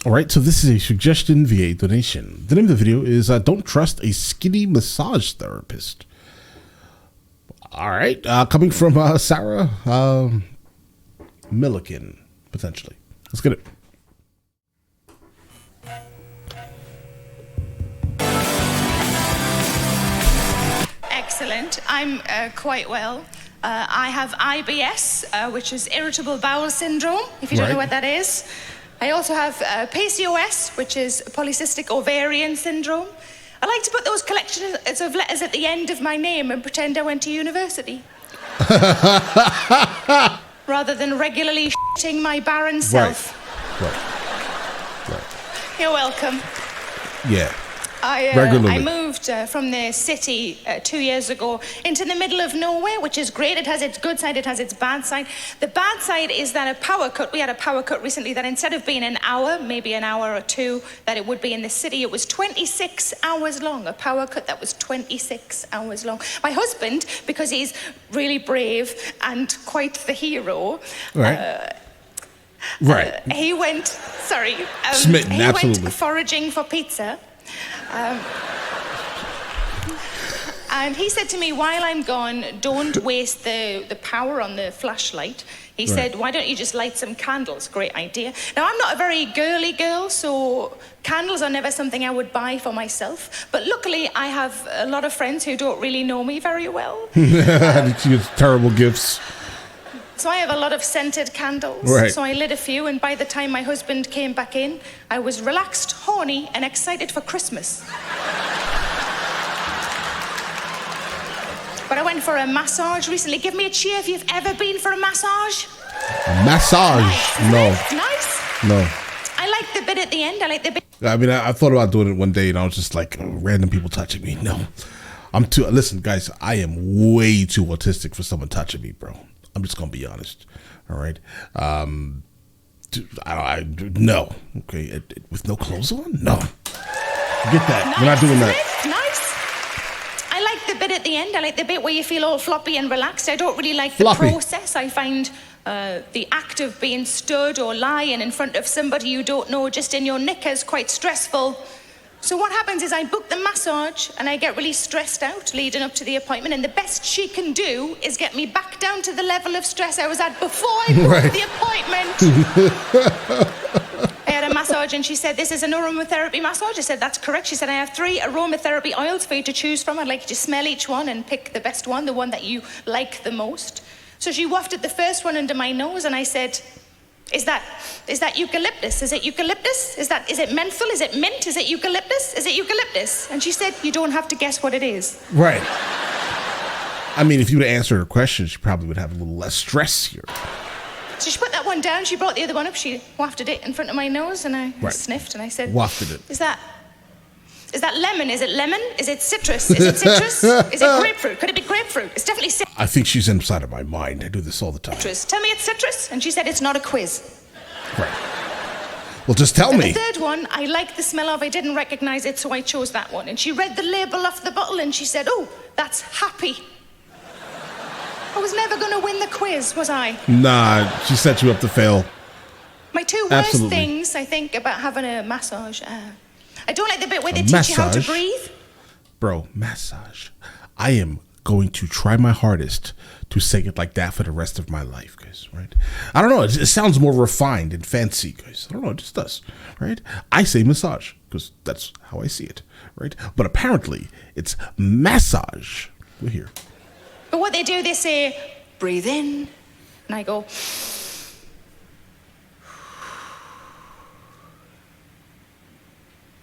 All right, so this is a suggestion via donation. The name of the video is Don't Trust a Skinny Massage Therapist. All right, coming from Sarah Millican, potentially. Let's get it. Excellent. I'm quite well. I have IBS, which is irritable bowel syndrome, if you don't know what that is. I also have PCOS, which is polycystic ovarian syndrome. I like to put those collections of letters at the end of my name and pretend I went to university. Rather than regularly shitting my barren self. Right. You're welcome. Yeah. I moved from the city 2 years ago into the middle of nowhere, which is great. It has its good side, it has its bad side. The bad side is that a power cut, we had a power cut recently that instead of being an hour, maybe an hour or two, that it would be in the city, it was 26 hours long. A power cut that was 26 hours long. My husband, because he's really brave and quite the hero, he went, Smitten, he absolutely. went foraging for pizza. And he said to me, while I'm gone, don't waste the power on the flashlight. He said, why don't you just light some candles? Great idea. Now, I'm not a very girly girl, so candles are never something I would buy for myself. But luckily, I have a lot of friends who don't really know me very well. She gets terrible gifts. So I have a lot of scented candles. So I lit a few, and by the time my husband came back in, I was relaxed, horny, and excited for Christmas. But I went for a massage recently. Give me a cheer if you've ever been for a massage. A massage? Nice. No. Nice? No. I like the bit at the end. I like the bit. I mean, I thought about doing it one day, and I was just like, random people touching me. No. Listen, guys, I am way too autistic for someone touching me, bro. I'm just going to be honest. All right. No. Okay. With no clothes on? No. Forget that. Nice. We're not doing that. Nice. I like the bit at the end. I like the bit where you feel all floppy and relaxed. I don't really like the process. I find the act of being stood or lying in front of somebody you don't know just in your knickers quite stressful. So what happens is I book the massage and I get really stressed out leading up to the appointment, and the best she can do is get me back down to the level of stress I was at before I booked the appointment. I had a massage and she said, this is an aromatherapy massage. I said, that's correct. She said, I have 3 aromatherapy oils for you to choose from. I'd like you to smell each one and pick the best one, the one that you like the most. So she wafted the first one under my nose and I said, Is that eucalyptus? Is it eucalyptus? Is it menthol? Is it mint? Is it eucalyptus? Is it eucalyptus? And she said, you don't have to guess what it is. Right. I mean, if you would answer her question, she probably would have a little less stress here. So she put that one down, she brought the other one up, she wafted it in front of my nose, and I sniffed, and I said, wafted it. Is that lemon? Is it lemon? Is it citrus? Is it citrus? Is it grapefruit? Could it be grapefruit? It's definitely citrus. I think she's inside of my mind. I do this all the time. Citrus. Tell me it's citrus. And she said, it's not a quiz. Right. Well, just tell me. The third one, I liked the smell of. I didn't recognize it, so I chose that one. And she read the label off the bottle, and she said, oh, that's happy. I was never going to win the quiz, was I? Nah, she set you up to fail. My 2 worst things, I think, about having a massage. I don't like the bit where they teach you how to breathe. Bro, massage. I am going to try my hardest to say it like that for the rest of my life, guys, right? I don't know. It sounds more refined and fancy, guys. I don't know. It just does, right? I say massage because that's how I see it, right? But apparently, it's massage. We're here. But what they do, they say, breathe in. And I go...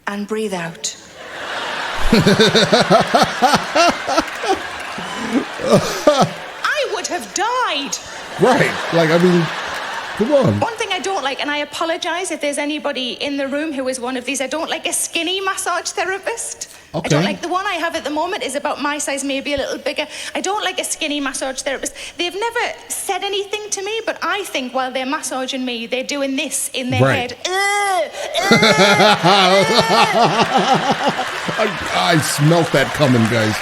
and breathe out. I would have died. Right. Like, I mean, come on. One thing I don't like, and I apologize if there's anybody in the room who is one of these, I don't like a skinny massage therapist. Okay. I don't like the one I have at the moment is about my size, maybe a little bigger. I don't like a skinny massage therapist. They've never said anything to me, but I think while they're massaging me, they're doing this in their head. I smelt that coming, guys.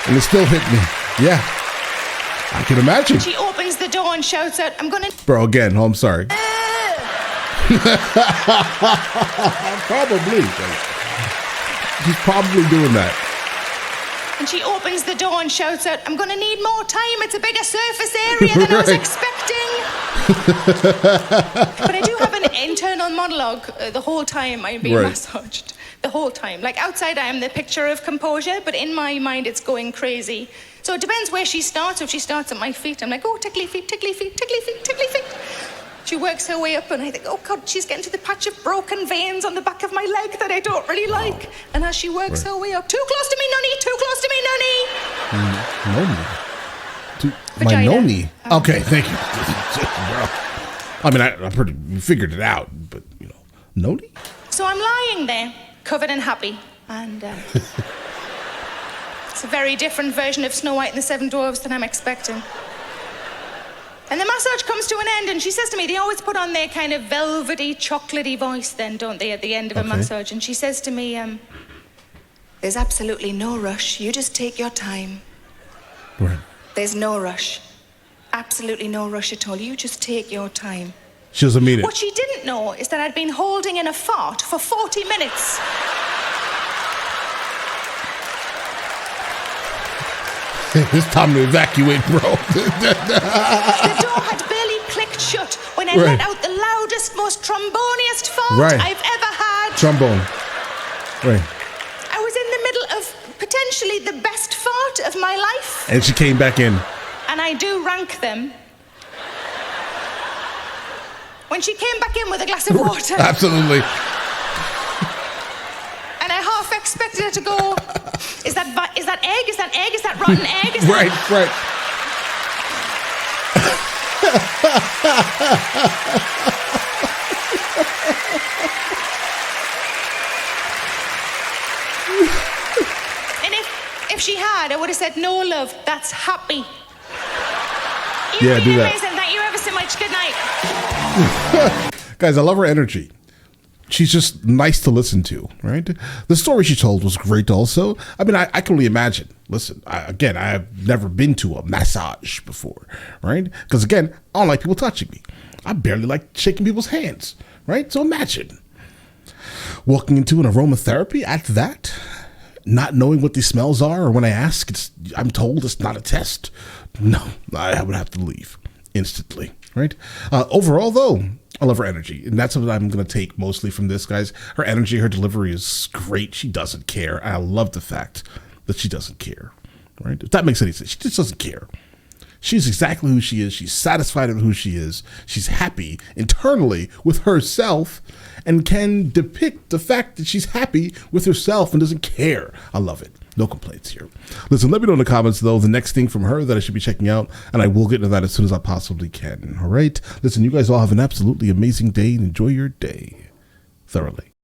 And it still hit me. Yeah. I can imagine. She opens the door and shouts out, I'm gonna... Bro, again, I'm sorry. Probably. She's probably doing that. And she opens the door and shouts out, "I'm going to need more time. It's a bigger surface area than I was expecting." But I do have an internal monologue the whole time I'm being massaged. The whole time. Like outside I am the picture of composure, but in my mind it's going crazy. So it depends where she starts. If she starts at my feet, I'm like, "Oh, tickly feet, tickly feet, tickly feet, tickly feet." She works her way up and I think, "Oh God, she's getting to the patch of broken veins on the back of my leg that I don't really like." And as she works her way up, "Too close to me, nunny, too close to me, nunny." My noni. Okay, thank you. I mean, I pretty figured it out, but you know, noni? So I'm lying there, covered in happy, and it's a very different version of Snow White and the Seven Dwarfs than I'm expecting. And the massage comes to an end, and she says to me, they always put on their kind of velvety, chocolatey voice then, don't they, at the end of a massage? And she says to me, "There's absolutely no rush. You just take your time." Right. There's no rush. Absolutely no rush at all. You just take your time. She doesn't mean it. What she didn't know is that I'd been holding in a fart for 40 minutes. It's time to evacuate, bro. The door had barely clicked shut when I let out the loudest, most tromboniest fart I've ever had. Trombone. Right. I was in the middle of potentially the best fart of my life. And she came back in. And I do rank them. When she came back in with a glass of water. Absolutely. And I half expected her to go, is that egg? Is that egg? Is that rotten egg? Is right. And if she had, I would have said, "No, love, that's happy." Yeah, do that. Amazing. Thank you ever so much. Good night. Guys, I love her energy. She's just nice to listen to, right? The story she told was great also. I mean, I can only imagine. Listen, I have never been to a massage before, right? Because again, I don't like people touching me. I barely like shaking people's hands, right? So imagine walking into an aromatherapy at that, not knowing what these smells are, or when I ask, I'm told it's not a test. No, I would have to leave instantly, right? Overall, though, I love her energy, and that's what I'm going to take mostly from this, guys. Her energy, her delivery is great. She doesn't care. I love the fact that she doesn't care, right? If that makes any sense, she just doesn't care. She's exactly who she is. She's satisfied with who she is. She's happy internally with herself and can depict the fact that she's happy with herself and doesn't care. I love it. No complaints here. Listen, let me know in the comments, though, the next thing from her that I should be checking out, and I will get into that as soon as I possibly can. All right? Listen, you guys all have an absolutely amazing day and enjoy your day thoroughly.